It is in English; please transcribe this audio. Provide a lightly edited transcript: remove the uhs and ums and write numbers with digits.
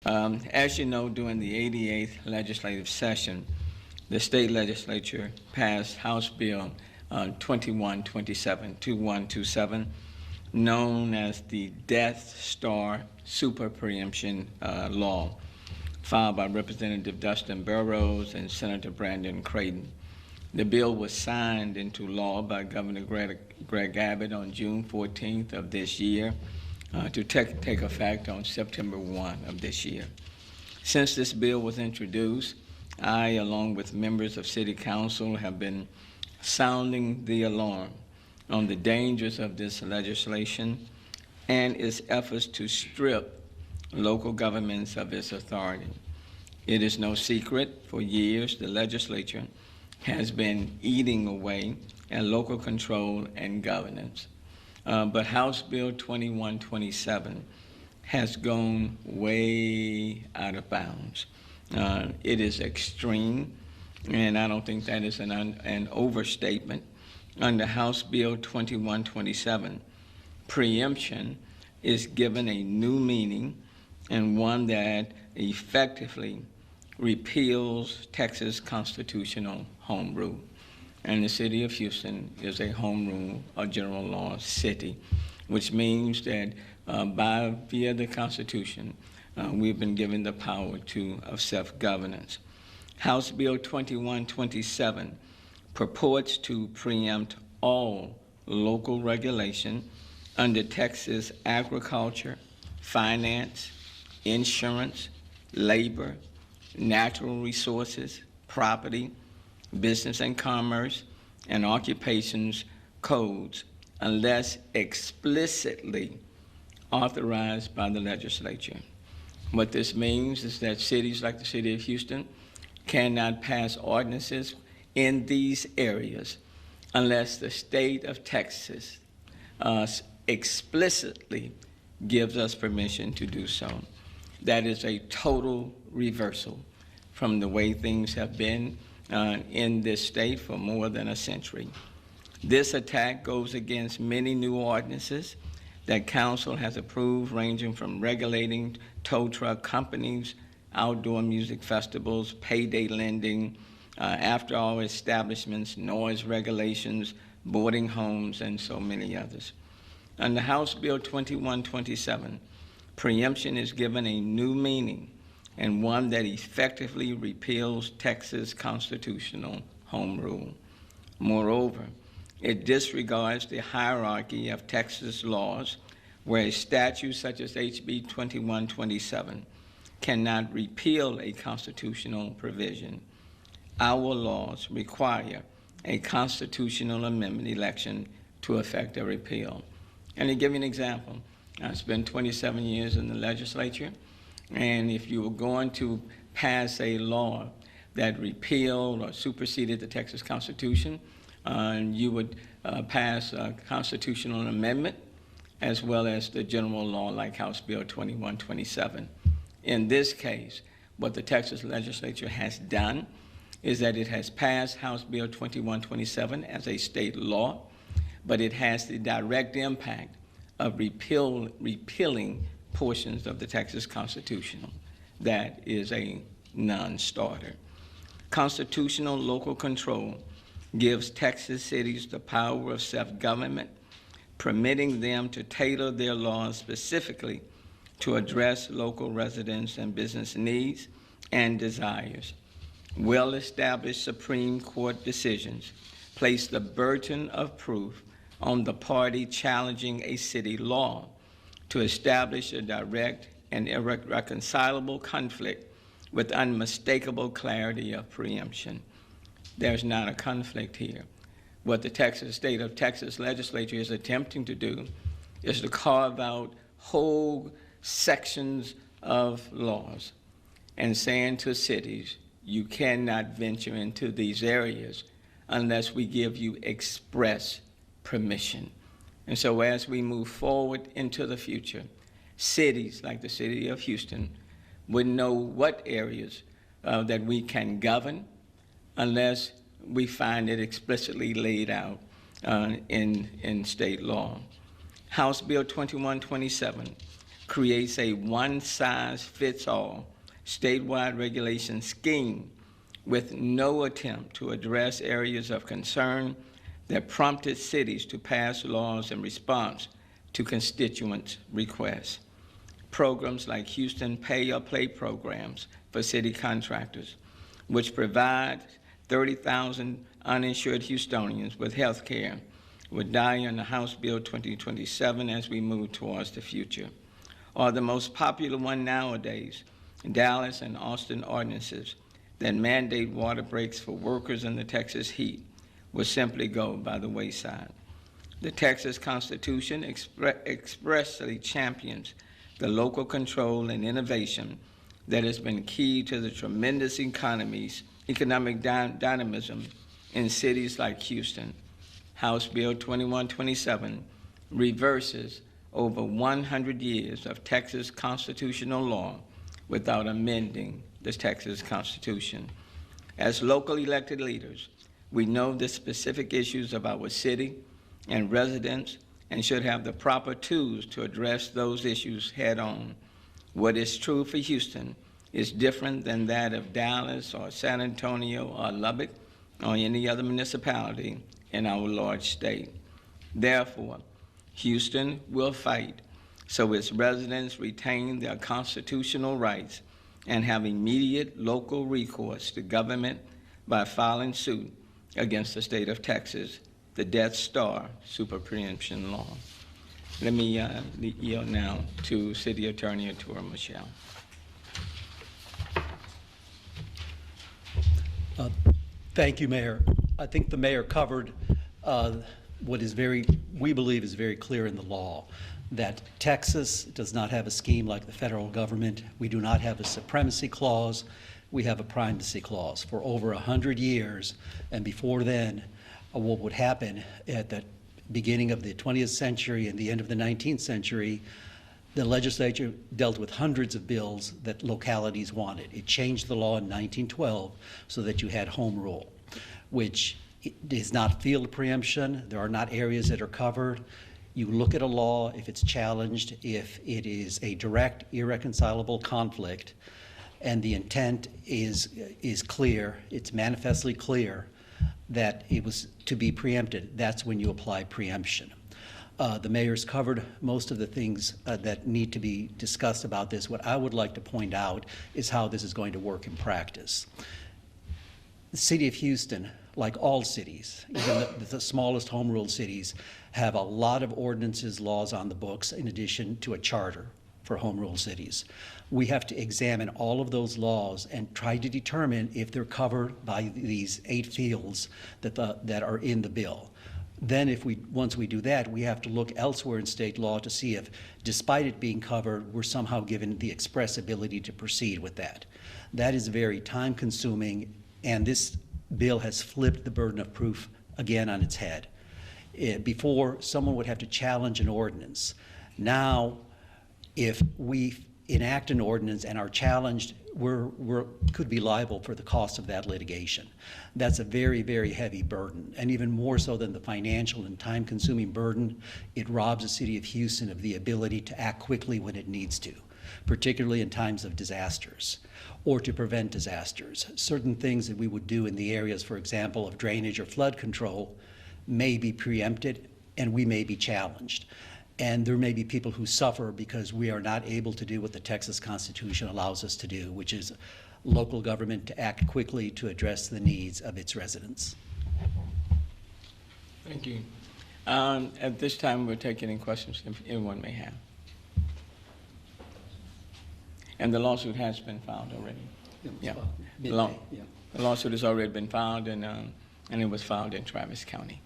As you know, during the 88th legislative session, the state legislature passed House Bill 2127, known as the Death Star Super Preemption Law, filed by Representative Dustin Burrows and Senator Brandon Creighton. The bill was signed into law by Governor Greg Abbott on June 14th of this year to take effect on September 1 of this year. Since this bill was introduced, I, along with members of City Council, have been sounding the alarm on the dangers of this legislation and its efforts to strip local governments of its authority. It is no secret, for years the legislature has been eating away at local control and governance. But House Bill 2127 has gone way out of bounds. It is extreme, and I don't think that is an overstatement. Under House Bill 2127, preemption is given a new meaning, and one that effectively repeals Texas constitutional home rule. And the city of Houston is a home rule or general law city, which means that via the Constitution, we've been given the power of self-governance. House Bill 2127 purports to preempt all local regulation under Texas agriculture, finance, insurance, labor, natural resources, property, business and commerce, and occupations codes, unless explicitly authorized by the legislature. What this means is that cities like the city of Houston cannot pass ordinances in these areas unless the state of Texas explicitly gives us permission to do so. That is a total reversal from the way things have been in this state for more than a century. This attack goes against many new ordinances that council has approved, ranging from regulating tow truck companies, outdoor music festivals, payday lending, after-hour establishments, noise regulations, boarding homes, and so many others. Under House Bill 2127, preemption is given a new meaning, and one that effectively repeals Texas constitutional home rule. Moreover, it disregards the hierarchy of Texas laws, where a statute such as HB 2127 cannot repeal a constitutional provision. Our laws require a constitutional amendment election to effect a repeal. And to give you an example, I spent 27 years in the legislature, and if you were going to pass a law that repealed or superseded the Texas Constitution, you would pass a constitutional amendment as well as the general law like House Bill 2127. In this case, what the Texas legislature has done is that it has passed House Bill 2127 as a state law, but it has the direct impact of repealing portions of the Texas Constitution. That is a non-starter. Constitutional local control gives Texas cities the power of self-government, permitting them to tailor their laws specifically to address local residents and business needs and desires. Well-established Supreme Court decisions place the burden of proof on the party challenging a city law to establish a direct and irreconcilable conflict with unmistakable clarity of preemption. There's not a conflict here. What the state of Texas legislature is attempting to do is to carve out whole sections of laws and saying to cities, you cannot venture into these areas unless we give you express permission. And so as we move forward into the future, cities like the city of Houston would know what areas that we can govern unless we find it explicitly laid out in state law. House Bill 2127 creates a one-size-fits-all statewide regulation scheme with no attempt to address areas of concern that prompted cities to pass laws in response to constituents' requests. Programs like Houston Pay or Play programs for city contractors, which provide 30,000 uninsured Houstonians with health care, would die under House Bill 2027 as we move towards the future. Or the most popular one nowadays, Dallas and Austin ordinances that mandate water breaks for workers in the Texas heat will simply go by the wayside. The Texas Constitution expressly champions the local control and innovation that has been key to the tremendous economic dynamism in cities like Houston. House Bill 2127 reverses over 100 years of Texas constitutional law without amending the Texas Constitution. As local elected leaders, we know the specific issues of our city and residents and should have the proper tools to address those issues head on. What is true for Houston is different than that of Dallas or San Antonio or Lubbock or any other municipality in our large state. Therefore, Houston will fight so its residents retain their constitutional rights and have immediate local recourse to government by filing suit against the state of Texas, the Death Star super preemption law. Let me yield now to City Attorney Arturo Michel. Thank you, Mayor. I think the Mayor covered what is we believe is very clear in the law, that Texas does not have a scheme like the federal government. We do not have a supremacy clause. We have a primacy clause. For over 100 years, and before then, what would happen at the beginning of the 20th century and the end of the 19th century, the legislature dealt with hundreds of bills that localities wanted. It changed the law in 1912 so that you had home rule, which is not field preemption. There are not areas that are covered. You look at a law, if it's challenged, if it is a direct, irreconcilable conflict, and the intent is clear, it's manifestly clear that it was to be preempted, that's when you apply preemption. The Mayor's covered most of the things that need to be discussed about this. What I would like to point out is how this is going to work in practice. The City of Houston, like all cities, even the smallest home rule cities, have a lot of ordinances, laws on the books, in addition to a charter for home rule cities. We have to examine all of those laws and try to determine if they're covered by these 8 fields that are in the bill. Then once we do that, we have to look elsewhere in state law to see if, despite it being covered, we're somehow given the express ability to proceed with that. That is very time-consuming, and this bill has flipped the burden of proof again on its head. Before, someone would have to challenge an ordinance. Now, if we enact an ordinance and are challenged, we could be liable for the cost of that litigation. That's a very, very heavy burden, and even more so than the financial and time-consuming burden, it robs the City of Houston of the ability to act quickly when it needs to, particularly in times of disasters or to prevent disasters. Certain things that we would do in the areas, for example, of drainage or flood control may be preempted, and we may be challenged. And there may be people who suffer because we are not able to do what the Texas Constitution allows us to do, which is local government to act quickly to address the needs of its residents. Thank you. At this time, we'll take any questions if anyone may have. And the lawsuit has been filed already. Yeah. The lawsuit has already been filed, and it was filed in Travis County.